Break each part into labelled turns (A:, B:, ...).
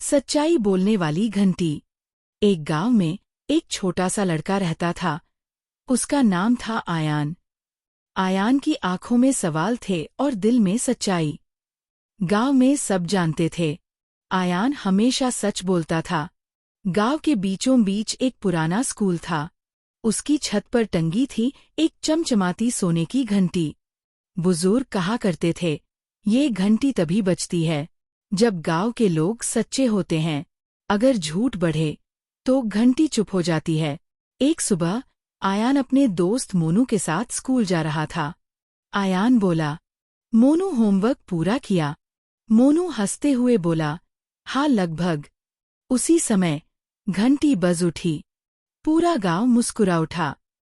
A: सच्चाई बोलने वाली घंटी। एक गांव में एक छोटा सा लड़का रहता था। उसका नाम था आयान। आयान की आंखों में सवाल थे और दिल में सच्चाई। गांव में सब जानते थे, आयान हमेशा सच बोलता था। गांव के बीचों बीच एक पुराना स्कूल था। उसकी छत पर टंगी थी एक चमचमाती सोने की घंटी। बुजुर्ग कहा करते थे, ये घंटी तभी बजती है जब गांव के लोग सच्चे होते हैं। अगर झूठ बढ़े तो घंटी चुप हो जाती है। एक सुबह आयान अपने दोस्त मोनू के साथ स्कूल जा रहा था। आयान बोला, मोनू होमवर्क पूरा किया? मोनू हंसते हुए बोला, हाँ लगभग। उसी समय घंटी बज उठी। पूरा गांव मुस्कुरा उठा।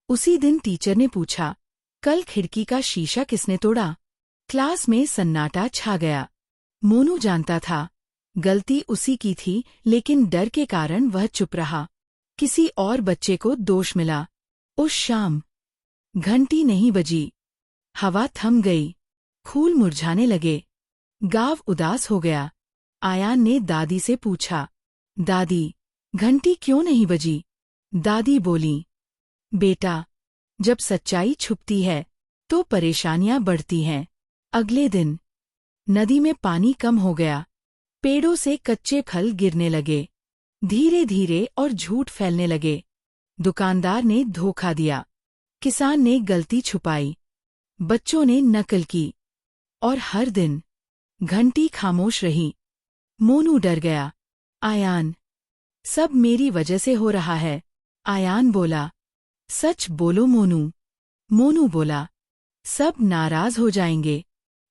A: उसी दिन टीचर ने पूछा, कल खिड़की का शीशा किसने तोड़ा? क्लास में सन्नाटा छा गया। मोनू जानता था गलती उसी की थी, लेकिन डर के कारण वह चुप रहा। किसी और बच्चे को दोष मिला। उस शाम घंटी नहीं बजी। हवा थम गई, फूल मुरझाने लगे, गांव उदास हो गया। आयान ने दादी से पूछा, दादी, घंटी क्यों नहीं बजी? दादी बोली, बेटा, जब सच्चाई छुपती है तो परेशानियां बढ़ती हैं। अगले दिन नदी में पानी कम हो गया। पेड़ों से कच्चे फल गिरने लगे। धीरे धीरे और झूठ फैलने लगे। दुकानदार ने धोखा दिया, किसान ने गलती छुपाई, बच्चों ने नकल की, और हर दिन घंटी खामोश रही। मोनू डर गया। आयान, सब मेरी वजह से हो रहा है। आयान बोला, सच बोलो मोनू। मोनू बोला, सब नाराज हो जाएंगे।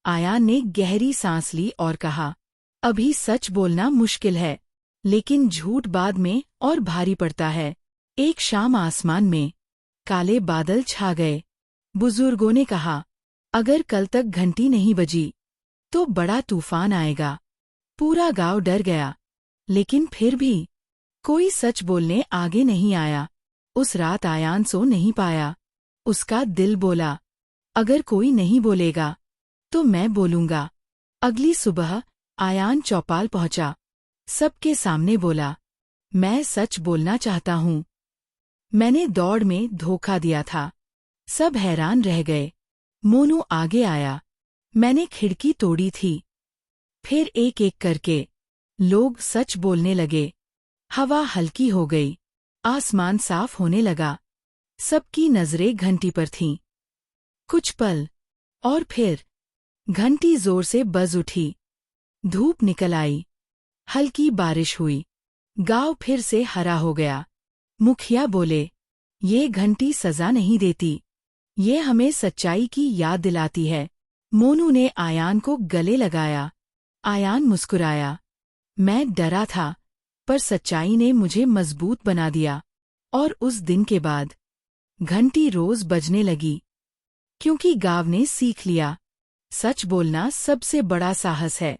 A: आयान ने गहरी सांस ली और कहा, अभी सच बोलना मुश्किल है, लेकिन झूठ बाद में और भारी पड़ता है। एक शाम आसमान में काले बादल छा गए। बुजुर्गों ने कहा, अगर कल तक घंटी नहीं बजी तो बड़ा तूफान आएगा। पूरा गांव डर गया, लेकिन फिर भी कोई सच बोलने आगे नहीं आया। उस रात आयान सो नहीं पाया। उसका दिल बोला, अगर कोई नहीं बोलेगा तो मैं बोलूंगा। अगली सुबह आयान चौपाल पहुंचा। सबके सामने बोला, मैं सच बोलना चाहता हूं। मैंने दौड़ में धोखा दिया था। सब हैरान रह गए। मोनू आगे आया, मैंने खिड़की तोड़ी थी। फिर एक एक करके लोग सच बोलने लगे। हवा हल्की हो गई, आसमान साफ होने लगा। सबकी नजरें घंटी पर थीं। कुछ पल और फिर घंटी जोर से बज उठी। धूप निकल आई, हल्की बारिश हुई। गांव फिर से हरा हो गया। मुखिया बोले, ये घंटी सजा नहीं देती, ये हमें सच्चाई की याद दिलाती है। मोनू ने आयान को गले लगाया। आयान मुस्कुराया, मैं डरा था, पर सच्चाई ने मुझे मजबूत बना दिया। और उस दिन के बाद घंटी रोज बजने लगी, क्योंकि गांव ने सीख लिया, सच बोलना सबसे बड़ा साहस है।